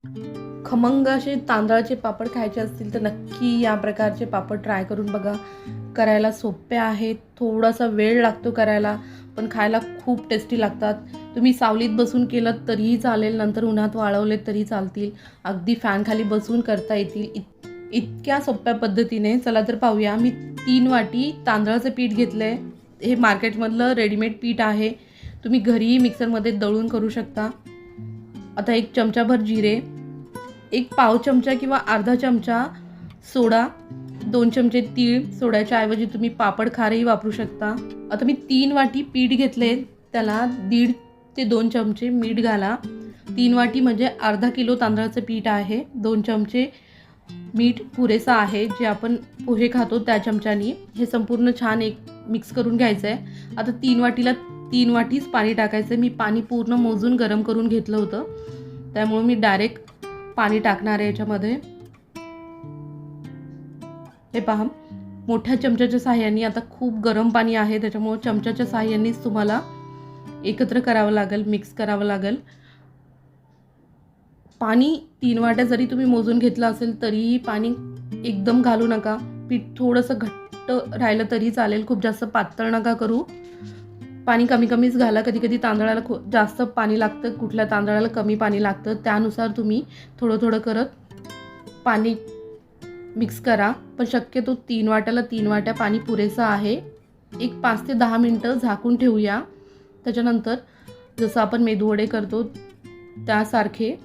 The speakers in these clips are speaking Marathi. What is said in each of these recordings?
खमंग असे तांदळाचे पापड खायचे असतील तर नक्की या प्रकारचे पापड ट्राय करून बघा. करायला सोपे आहेत, थोडासा वेळ लागतो करायला, पण खायला खूप टेस्टी लागतात. तुम्ही सावलीत बसून केलं तरीही चालेल, नंतर उन्हात वाळवले तरी चालतील, अगदी फॅनखाली बसून करता येतील. इतक्या सोप्या पद्धतीने. चला तर पाहूया. मी 3 वाटी तांदळाचं पीठ घेतलं आहे. हे मार्केटमधलं रेडीमेड पीठ आहे, तुम्ही घरीही मिक्सरमध्ये दळून करू शकता. आता 1 चमचाभर जिरे, 1 पाव चमचा किंवा अर्धा चमचा सोडा, 2 चमचे तीळ, सोड्याच्या ऐवजी तुम्ही पापड खारही वापरू शकता. आता मी 3 वाटी पीठ घेतले, त्याला 1.5 ते 2 चमचे मीठ घाला. 3 वाटी म्हणजे अर्धा किलो तांदळाचं पीठ आहे. 2 चमचे मीठ पुरेसं आहे, जे आपण पोहे खातो त्या चमच्यानी. हे संपूर्ण छान एक मिक्स करून घ्यायचं आहे. आता 3 वाटीला 3 वाटीच पाणी टाकायचं. मी पाणी पूर्ण मोजून गरम करून घेतलं होतं, त्यामुळे मी डायरेक्ट पाणी टाकणार आहे याच्यामध्ये. हे पहा, मोठ्या चमच्याच्या साहाय्याने, आता खूप गरम पाणी आहे त्याच्यामुळे चमच्याच्या साहाय्यानेच तुम्हाला एकत्र करावं लागेल, मिक्स करावं लागेल. पाणी 3 वाट्या जरी तुम्ही मोजून घेतलं असेल तरीही पाणी एकदम घालू नका. पीठ थोडंसं घट्ट राहिलं तरी चालेल, खूप जास्त पातळ नका करू. पाणी कमी कमीच घाला. कधी कधी तांदळाला जास्त पाणी लागतं, कुठल्या तांदळाला कमी पाणी लागतं, त्यानुसार तुम्ही थोडं थोडं करत पाणी मिक्स करा. पण शक्यतो 3 वाट्याला 3 वाट्या पाणी पुरेसं आहे. एक 5 ते 10 मिनटं झाकून ठेवूया. त्याच्यानंतर जसं आपण मेदूवडे करतो त्यासारखे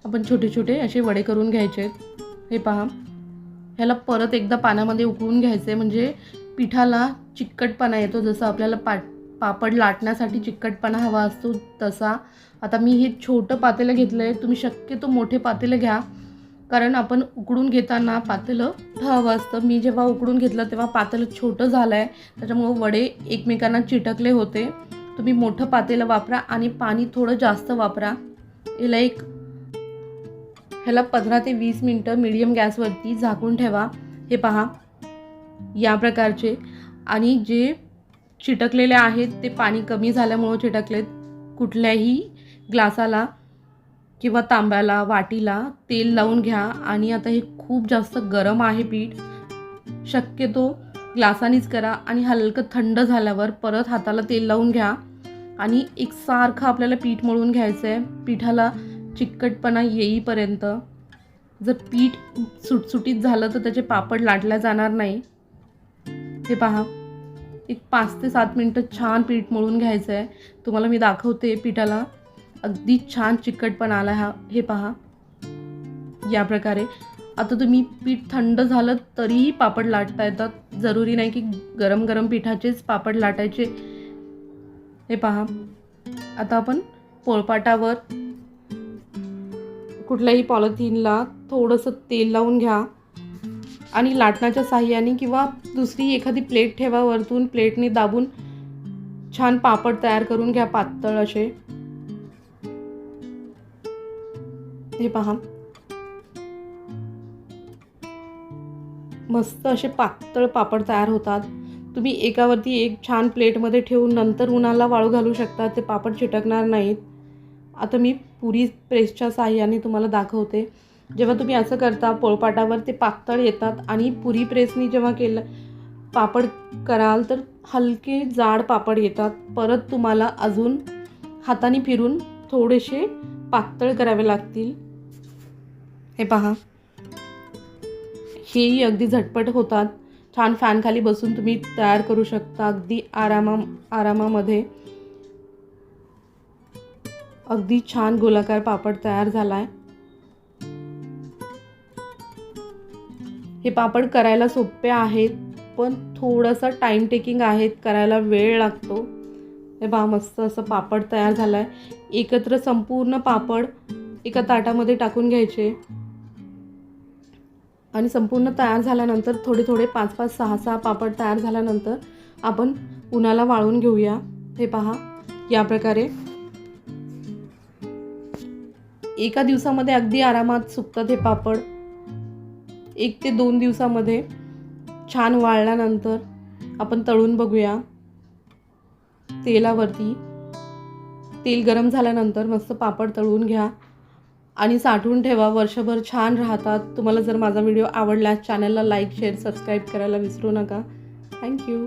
आपण छोटे छोटे असे वडे करून घ्यायचे. हे पहा, ह्याला परत एकदा पाण्यामध्ये उकळून घ्यायचे, म्हणजे पिठाला चिकटपणा येतो. जसं आपल्याला पापड लाटण्यासाठी चिकटपणा हवा असतो तसा. आता मी हे छोटं पातेलं घेतलं आहे, तुम्ही शक्यतो मोठे पातेलं घ्या, कारण आपण उकडून घेताना पातेलं हवं असतं. मी जेव्हा उकडून घेतलं तेव्हा पातेलं छोटं झालं आहे, त्याच्यामुळं वडे एकमेकांना चिटकले होते. तुम्ही मोठं पातेलं वापरा आणि पाणी थोडं जास्त वापरा. ह्याला 15 ते 20 मिनटं मीडियम गॅसवरती झाकून ठेवा. हे पहा, या प्रकारचे. आणि जे चिटकलेले आहेत ते पाणी कमी झाल्यामुळं चिटकलेत. कुठल्याही ग्लासाला किंवा तांब्याला, वाटीला तेल लावून घ्या. आणि आता हे खूप जास्त गरम आहे पीठ, शक्यतो ग्लासानीच करा. आणि हलकं थंड झाल्यावर परत हाताला तेल लावून घ्या आणि एकसारखं आपल्याला पीठ मळून घ्यायचं आहे, पिठाला चिकटपणा येईपर्यंत. जर पीठ सुटसुटीत झालं तर त्याचे पापड लाटल्या जाणार नाही. हे पहा, एक 5 ते 7 मिनटं छान पीठ मळून घ्यायचं आहे. तुम्हाला मी दाखवते, पिठाला अगदी छान चिकटपणा आला हा. हे पहा, या प्रकारे. आता तुम्ही पीठ थंड झालं तरीही पापड लाटता येतात, जरुरी नाही की गरम गरम पिठाचेच पापड लाटायचे. हे पहा, आता आपण पोळपाटावर कुठल्याही पॉलिथिनला थोडंसं तेल लावून घ्या आणि लाटण्याच्या साहाय्याने किंवा दुसरी एखादी प्लेट ठेवा, वरतून प्लेटने दाबून छान पापड तयार करून घ्या, पातळ असे. हे पहा, मस्त असे पातळ पापड तयार होतात. तुम्ही एकावरती एक छान प्लेटमध्ये ठेवून नंतर उन्हाला वाळू घालू शकता, ते पापड चिटकणार नाहीत. आता मी पुरी प्रेसच्या साहाय्याने तुम्हाला दाखवते. जेव्हा तुम्ही असं करता पोळपाटावर ते पातळ येतात, आणि पुरी प्रेसनी जेव्हा केलं पापड कराल तर हलके जाड पापड येतात. परत तुम्हाला अजून हाताने फिरून थोडेसे पातळ करावे लागतील. हे पहा, हेही अगदी झटपट होतात. छान फॅनखाली बसून तुम्ही तयार करू शकता, अगदी आरामामध्ये. अगदी छान गोलाकार पापड तयार झाला आहे. हे पापड करायला सोपे आहेत, पण थोडंसं टाईम टेकिंग आहेत, करायला वेळ लागतो. हे पहा, मस्त असं पापड तयार झाला आहे. एकत्र संपूर्ण पापड एका ताटामध्ये टाकून घ्यायचे आणि संपूर्ण तयार झाल्यानंतर थोडे थोडे 5-5, 6-6 पापड तयार झाल्यानंतर आपण उन्हाला वाळून घेऊया. हे पहा, या प्रकारे एका दिवसामध्ये अगदी आरामात सुकतात हे पापड. 1 ते 2 दिवसामध्ये छान वाळल्यानंतर आपण तळून बघूया. तेलावरती तेल गरम झाल्यानंतर मस्त पापड तळून घ्या. आणि साठवून ठेवा, वर्षभर छान राहतात. तुम्हाला जर माझा व्हिडिओ आवडला, चॅनलला लाईक, शेअर, सबस्क्राईब करायला विसरू नका. थँक्यू.